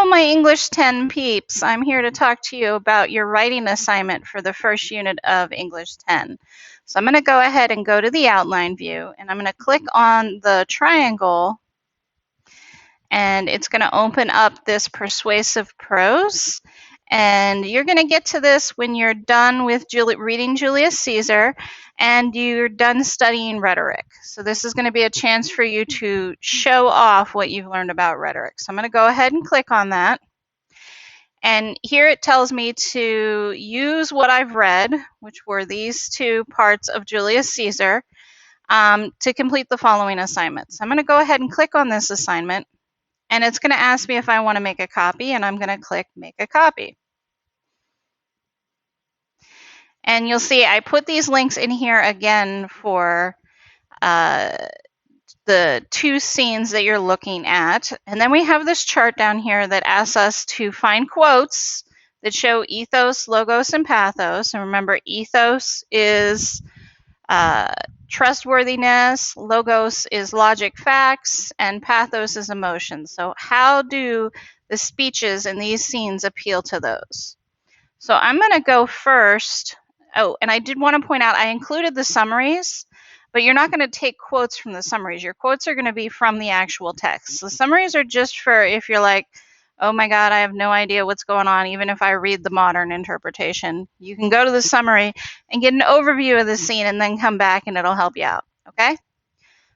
my English 10 peeps. I'm here to talk to you about your writing assignment for the first unit of English 10. So I'm going to go ahead and go to the outline view, and I'm going to click on the triangle, and it's going to open up this persuasive prose. And you're going to get to this when you're done with reading Julius Caesar and you're done studying rhetoric. So this is going to be a chance for you to show off what you've learned about rhetoric. So I'm going to go ahead and click on that. And here it tells me to use what I've read, which were these two parts of Julius Caesar, to complete the following assignments. I'm going to go ahead and click on this assignment. And it's going to ask me if I want to make a copy, and I'm going to click Make a Copy. And you'll see I put these links in here again for the two scenes that you're looking at. And then we have this chart down here that asks us to find quotes that show ethos, logos, and pathos. And remember, ethos is trustworthiness, logos is logic, facts, and pathos is emotion. So how do the speeches in these scenes appeal to those? So I'm going to go first. Oh, and I did want to point out I included the summaries, but you're not going to take quotes from the summaries. Your quotes are going to be from the actual text. The summaries are just for if you're like, oh my God, I have no idea what's going on, even if I read the modern interpretation. You can go to the summary and get an overview of the scene and then come back and it'll help you out, okay?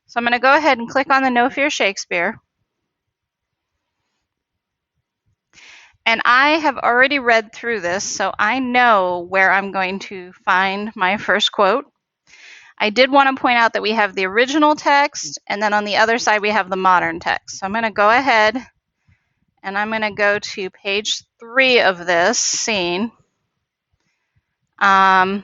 So I'm going to go ahead and click on the No Fear Shakespeare. And I have already read through this, so I know where I'm going to find my first quote. I did want to point out that we have the original text, and then on the other side we have the modern text. So I'm going to go ahead and I'm going to go to page 3 of this scene. Oh,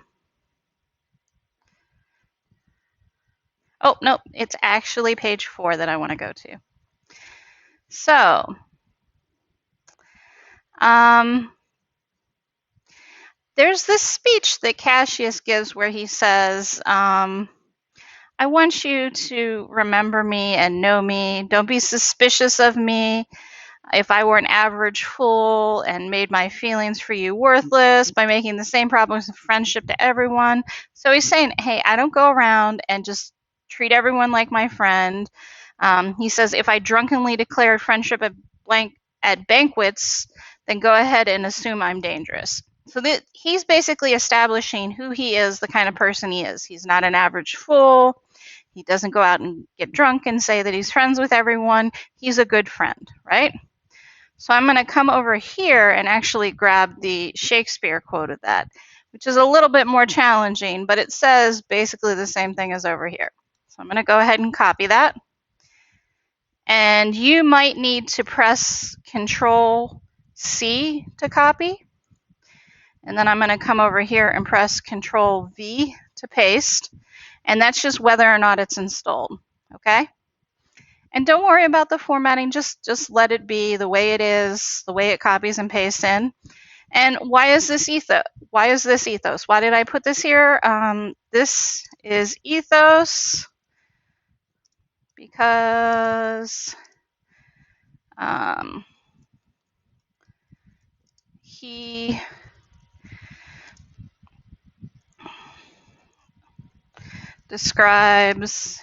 no, it's actually page 4 that I want to go to. So, there's this speech that Cassius gives where he says, I want you to remember me and know me. Don't be suspicious of me. If I were an average fool and made my feelings for you worthless by making the same problems of friendship to everyone. So he's saying, hey, I don't go around and just treat everyone like my friend. He says, if I drunkenly declared friendship at banquets, then go ahead and assume I'm dangerous. So he's basically establishing who he is, the kind of person he is. He's not an average fool. He doesn't go out and get drunk and say that he's friends with everyone. He's a good friend, right? So I'm going to come over here and actually grab the Shakespeare quote of that, which is a little bit more challenging, but it says basically the same thing as over here. So I'm going to go ahead and copy that. And you might need to press Control-C to copy. And then I'm going to come over here and press Control-V to paste. And that's just whether or not it's installed, okay? And don't worry about the formatting, just let it be the way it is, the way it copies and pastes in. And why is this ethos? Why is this ethos? Why did I put this here? This is ethos because he describes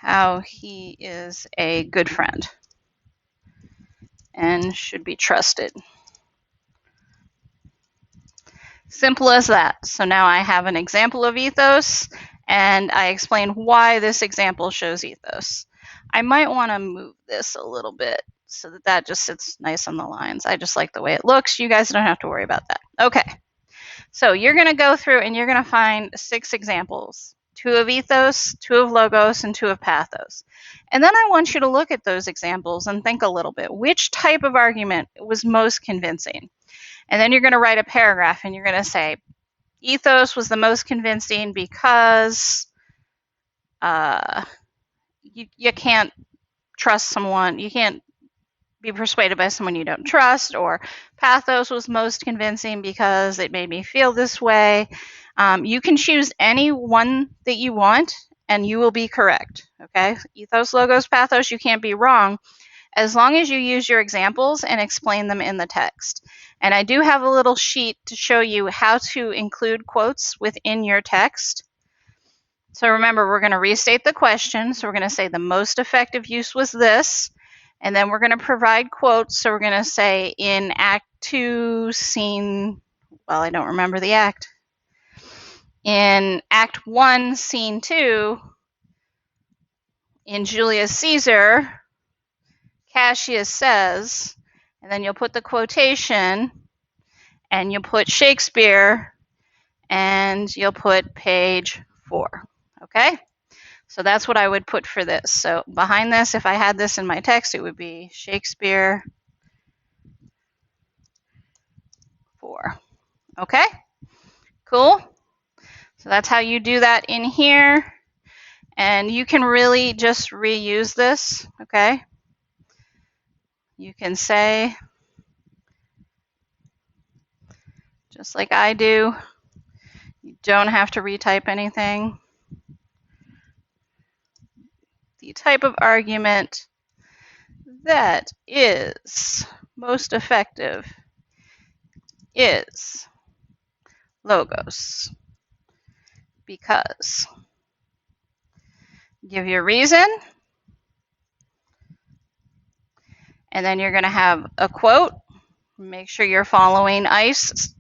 how he is a good friend and should be trusted. Simple as that. So now I have an example of ethos, and I explain why this example shows ethos. I might want to move this a little bit so that that just sits nice on the lines. I just like the way it looks. You guys don't have to worry about that. Okay. So you're going to go through and you're going to find 6 examples. 2 of ethos, 2 of logos, and 2 of pathos. And then I want you to look at those examples and think a little bit. Which type of argument was most convincing? And then you're going to write a paragraph and you're going to say, ethos was the most convincing because you can't trust someone, you can't be persuaded by someone you don't trust, or pathos was most convincing because it made me feel this way. You can choose any one that you want and you will be correct, okay? Ethos, logos, pathos, you can't be wrong as long as you use your examples and explain them in the text. And I do have a little sheet to show you how to include quotes within your text. So remember, we're going to restate the question. So we're going to say the most effective use was this. And then we're going to provide quotes. So we're going to say in Act 2, Scene, well, I don't remember the act. In Act 1, Scene 2, in Julius Caesar, Cassius says, and then you'll put the quotation, and you'll put Shakespeare, and you'll put page 4. Okay? So that's what I would put for this. So behind this, if I had this in my text, it would be Shakespeare 4. Okay? Cool? So that's how you do that in here. And you can really just reuse this, okay? You can say, just like I do, you don't have to retype anything. The type of argument that is most effective is logos, because. Give your reason, and then you're going to have a quote. Make sure you're following ICE.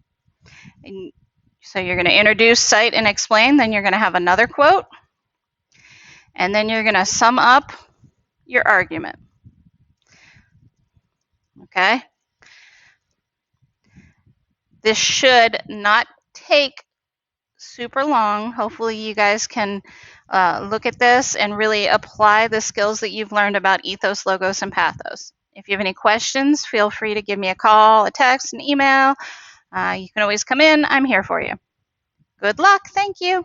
And so you're going to introduce, cite, and explain. Then you're going to have another quote, and then you're going to sum up your argument. Okay? This should not take super long. Hopefully you guys can look at this and really apply the skills that you've learned about ethos, logos, and pathos. If you have any questions, feel free to give me a call, a text, an email. You can always come in. I'm here for you. Good luck. Thank you.